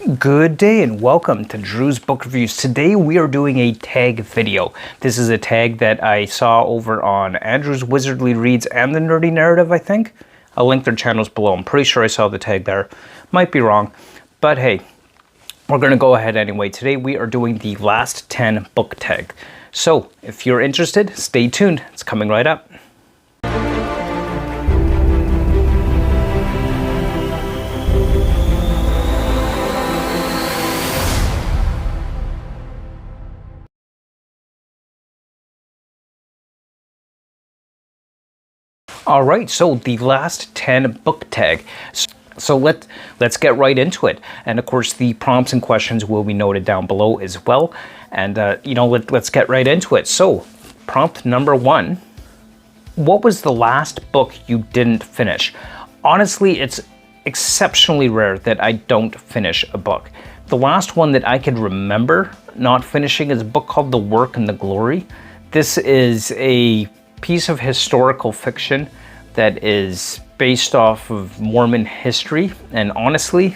Good day and welcome to Drew's Book Reviews. Today we are doing a tag video. This is a tag that I saw over on Andrew's Wizardly Reads and the Nerdy Narrative, I think. I'll link their channels below. I'm pretty sure I saw the tag there. Might be wrong, but hey, we're going to go ahead anyway. Today we are doing the last 10 book tag. So if you're interested, stay tuned. It's coming right up. All right, so the last 10 book tag. So let's get right into it. And of course, the prompts and questions will be noted down below as well. And let's get right into it. So prompt number 1, what was the last book you didn't finish? Honestly, it's exceptionally rare that I don't finish a book. The last one that I could remember not finishing is a book called The Work and the Glory. This is a piece of historical fiction that is based off of Mormon history, and honestly,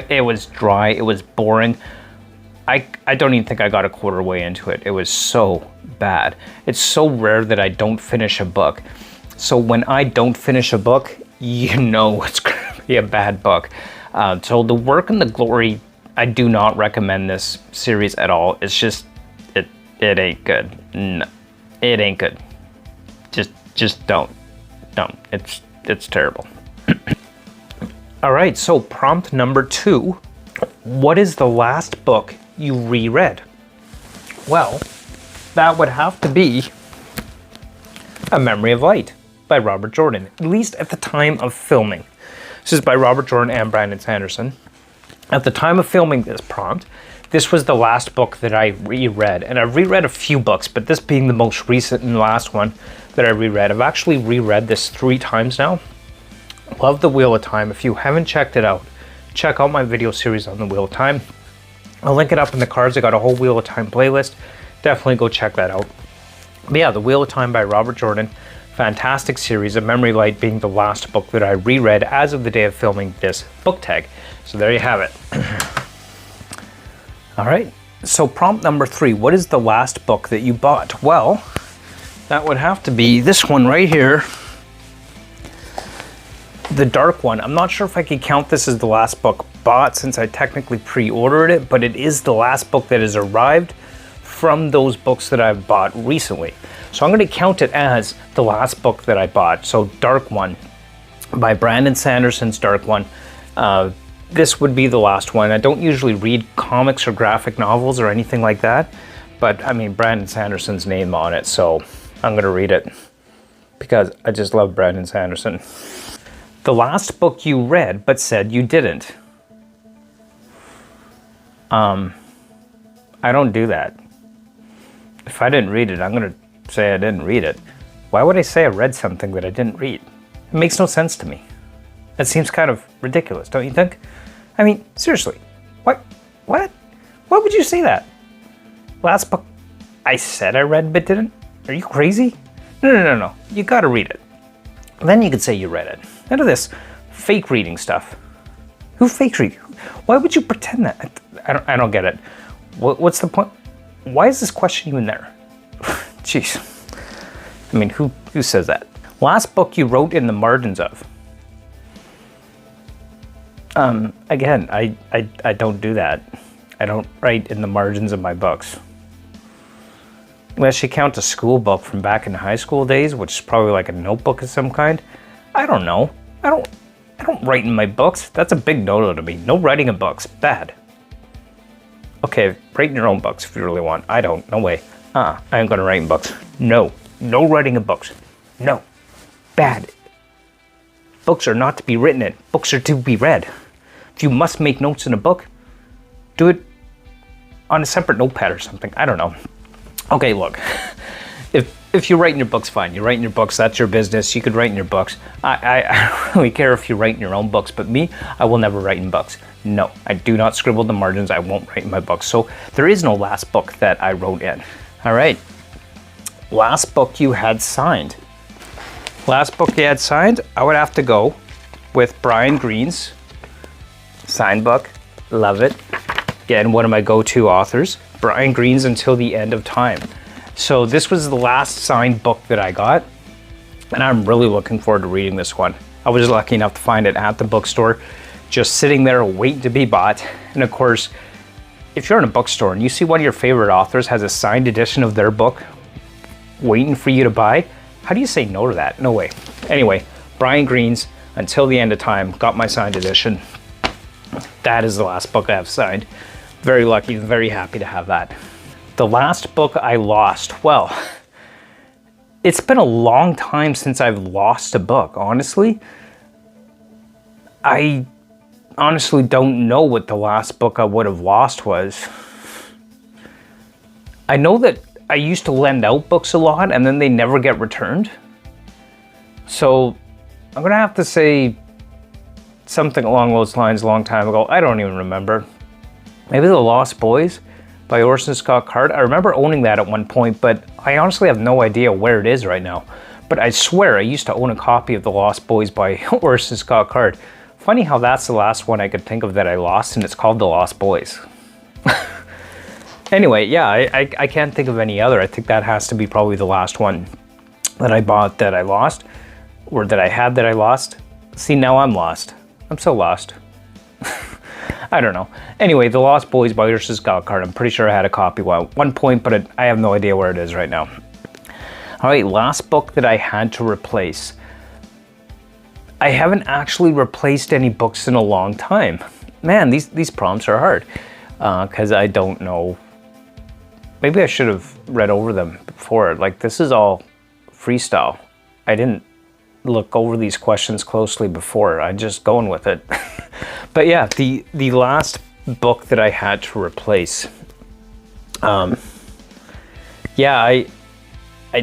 it was dry, it was boring. I don't even think I got a quarter way into it. It was so bad. It's so rare that I don't finish a book. So when I don't finish a book, you know it's gonna be a bad book. So The Work and the Glory, I do not recommend this series at all. It's just, it ain't good. No, it ain't good. Just don't. It's terrible. All right, so prompt number 2. What is the last book you reread? Well, that would have to be A Memory of Light by Robert Jordan, at least at the time of filming. This is by Robert Jordan and Brandon Sanderson. At the time of filming this prompt, this was the last book that I reread, and I've reread a few books, but this being the most recent and last one that I reread. I've actually reread this 3 times now. Love The Wheel of Time. If you haven't checked it out, check out my video series on The Wheel of Time. I'll link it up in the cards. I got a whole Wheel of Time playlist. Definitely go check that out. But yeah, The Wheel of Time by Robert Jordan. Fantastic series. A Memory of Light being the last book that I reread as of the day of filming this book tag. So there you have it. All right, so prompt number 3, what is the last book that you bought? Well, that would have to be this one right here, The Dark One. I'm not sure if I could count this as the last book bought since I technically pre-ordered it, but it is the last book that has arrived from those books that I've bought recently. So I'm going to count it as the last book that I bought. So Dark One by Brandon Sanderson's Dark One. This would be the last one. I don't usually read comics or graphic novels or anything like that, but I mean, Brandon Sanderson's name on it, so I'm gonna read it because I just love Brandon Sanderson. The last book you read but said you didn't. I don't do that. If I didn't read it, I'm gonna say I didn't read it. Why would I say I read something that I didn't read? It makes no sense to me. That seems kind of ridiculous, don't you think? I mean, seriously, what? Why would you say that? Last book I said I read but didn't? Are you crazy? No. You gotta read it. Then you could say you read it. None of this fake reading stuff. Who fake read? Why would you pretend that? I don't get it. What's the point? Why is this question even there? Jeez. I mean, who says that? Last book you wrote in the margins of. Again, I don't do that. I don't write in the margins of my books. Unless you count a school book from back in high school days, which is probably like a notebook of some kind. I don't know. I don't write in my books. That's a big no-no to me. No writing in books. Bad. Okay, write in your own books if you really want. I don't. No way. I ain't gonna write in books. No. No writing in books. No. Bad. Books are not to be written in. Books are to be read. If you must make notes in a book, do it on a separate notepad or something. I don't know. Okay, look. If you write in your books, fine. You write in your books, that's your business. You could write in your books. I don't really care if you write in your own books, but me, I will never write in books. No, I do not scribble the margins. I won't write in my books. So there is no last book that I wrote in. All right. Last book you had signed. Last book you had signed, I would have to go with Brian Greene's signed book, Love it. Again, one of my go-to authors, Brian Greene's Until the End of Time. So this was the last signed book that I got, and I'm really looking forward to reading this one. I was lucky enough to find it at the bookstore, just sitting there waiting to be bought. And of course, if you're in a bookstore and you see one of your favorite authors has a signed edition of their book waiting for you to buy, how do you say no to that? No way. Anyway, Brian Greene's Until the End of Time, got my signed edition. That is the last book I have signed. Very lucky, very happy to have that. The last book I lost, well, it's been a long time since I've lost a book, honestly. I honestly don't know what the last book I would have lost was. I know that I used to lend out books a lot and then they never get returned. So I'm gonna have to say something along those lines a long time ago. I don't even remember. Maybe The Lost Boys by Orson Scott Card. I remember owning that at one point, but I honestly have no idea where it is right now. But I swear I used to own a copy of The Lost Boys by Orson Scott Card. Funny how that's the last one I could think of that I lost, and it's called The Lost Boys. Anyway, yeah, I can't think of any other. I think that has to be probably the last one that I bought that I lost, or that I had that I lost. See, now I'm lost. I'm so lost. I don't know. Anyway, The Lost Boys by Orson Scott Card. I'm pretty sure I had a copy at one point, but I have no idea where it is right now. All right, last book that I had to replace. I haven't actually replaced any books in a long time. Man, these prompts are hard because I don't know. Maybe I should have read over them before. Like, this is all freestyle. I didn't look over these questions closely before. I'm just going with it. But yeah, the last book that I had to replace. Yeah, I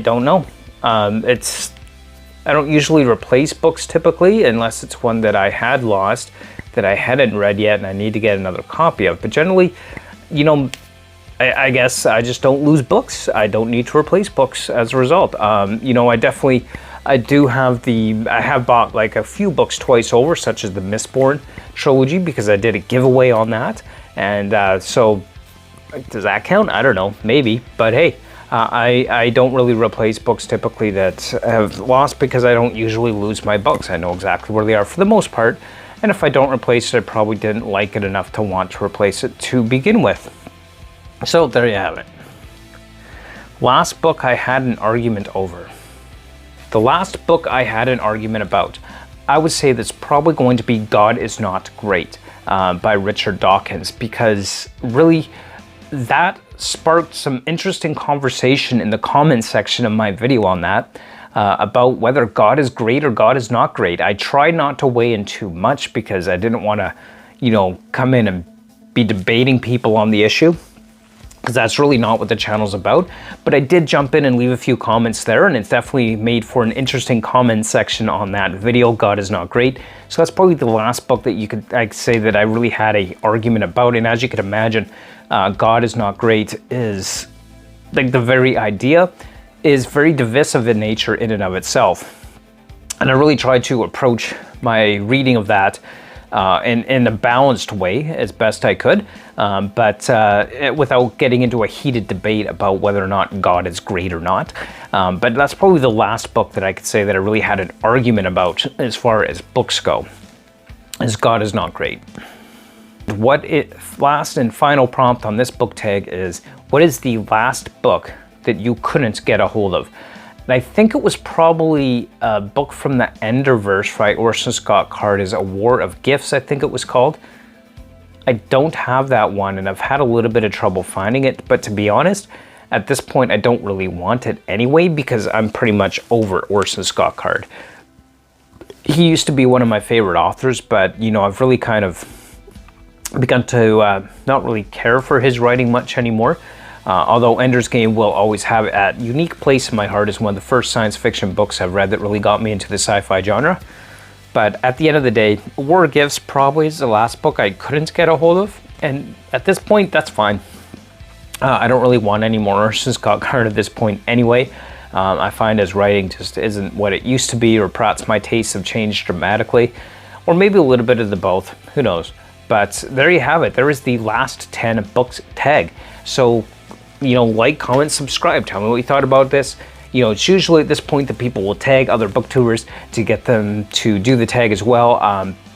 don't know. I don't usually replace books typically unless it's one that I had lost that I hadn't read yet and I need to get another copy of. But generally, you know, I guess I just don't lose books. I don't need to replace books as a result. You know, I have bought like a few books twice over, such as the Mistborn trilogy, because I did a giveaway on that. And so does that count? I don't know, maybe. But hey, I don't really replace books typically that have lost because I don't usually lose my books. I know exactly where they are for the most part. And if I don't replace it, I probably didn't like it enough to want to replace it to begin with. So there you have it. Last book I had an argument over. The last book I had an argument about, I would say that's probably going to be God Is Not Great by Richard Dawkins, because really that sparked some interesting conversation in the comments section of my video on that about whether God is great or God is not great. I tried not to weigh in too much because I didn't want to, you know, come in and be debating people on the issue, because that's really not what the channel's about. But I did jump in and leave a few comments there, and it's definitely made for an interesting comment section on that video, God Is Not Great. So that's probably the last book that I'd say that I really had a argument about. And as you can imagine, God Is Not Great is, like, the very idea is very divisive in nature in and of itself. And I really tried to approach my reading of that in a balanced way as best I could, but without getting into a heated debate about whether or not God is great or not. But that's probably the last book that I could say that I really had an argument about as far as books go, is God Is Not Great. Last and final prompt on this book tag is, what is the last book that you couldn't get a hold of? And I think it was probably a book from the Enderverse by Orson Scott Card, is A War of Gifts, I think it was called. I don't have that one, and I've had a little bit of trouble finding it, but to be honest, at this point I don't really want it anyway, because I'm pretty much over Orson Scott Card. He used to be one of my favorite authors, but you know, I've really kind of begun to not really care for his writing much anymore. Although Ender's Game will always have a unique place in my heart as one of the first science fiction books I've read that really got me into the sci-fi genre. But at the end of the day, War of Gifts probably is the last book I couldn't get a hold of. And at this point, that's fine. I don't really want any more Orson Scott Card at this point anyway. I find his writing just isn't what it used to be, or perhaps my tastes have changed dramatically. Or maybe a little bit of the both, who knows. But there you have it. There is the last 10 books tag. So, like, comment, subscribe. Tell me what you thought about this. It's usually at this point that people will tag other booktubers to get them to do the tag as well.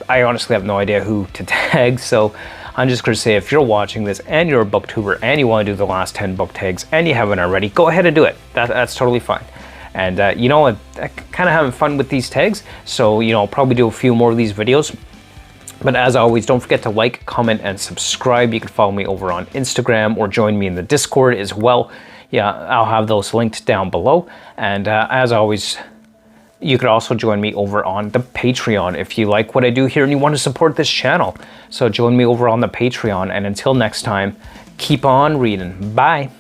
I honestly have no idea who to tag, so I'm just going to say, if you're watching this and you're a booktuber and you want to do the last 10 book tags and you haven't already, go ahead and do it. That's totally fine. And I'm kind of having fun with these tags, so I'll probably do a few more of these videos. But as always, don't forget to like, comment, and subscribe. You can follow me over on Instagram or join me in the Discord as well. Yeah, I'll have those linked down below. And as always, you could also join me over on the Patreon if you like what I do here and you want to support this channel. So join me over on the Patreon, and until next time, keep on reading. Bye.